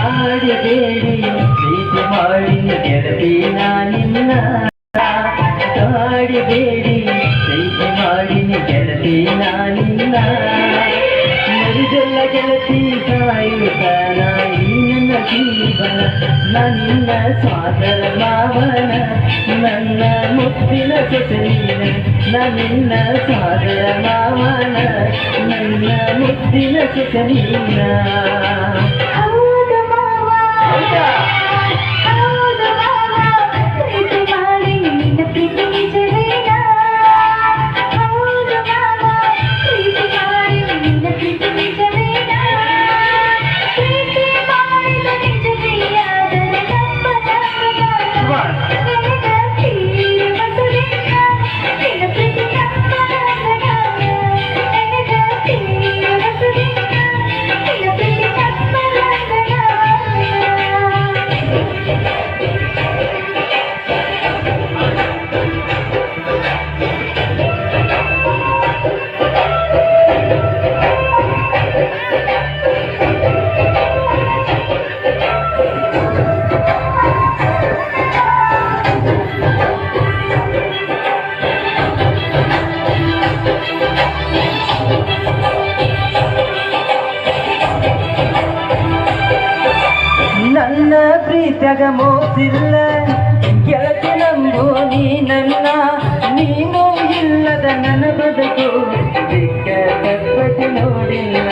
ಕಾಡಿಬೇಡಿ ಪ್ರೀತಿ ಮಾಡಿ ಗೆಳತಿ ನಾನಿನ್ನ ಕಾಡಿಬೇಡಿ ಪ್ರೀತಿ ಮಾಡಿ ಗೆಳತಿ ನಾನಿನ್ನ ಮರಿದೆಲ್ಲ ಗೆಳತಿ ಸಾಯುತ್ತಾನ ಈ ನನ್ನ ಜೀವನ ನನ್ನ ಸ್ವಾದರ ಮಾವನ ನನ್ನ ಮುತ್ತಿನ ಸೊಸೆಯನ ನನ್ನ ಸ್ವಾದರ ಮಾವನ ನನ್ನ ಮುತ್ತಿನ ಸೊಸೆಯನ ನನ್ನ ಪ್ರೀತಿಯಾಗ ಮೋಸಿಲ್ಲ ಗೆಳತಿ ನಂಬು ನೀ ನನ್ನ ನೀನು ಇಲ್ಲದ ನನ್ನ ಬದುಕು ದಿಕ್ಕ ತಪ್ಪತಿ ನೋಡಿಲ್ಲ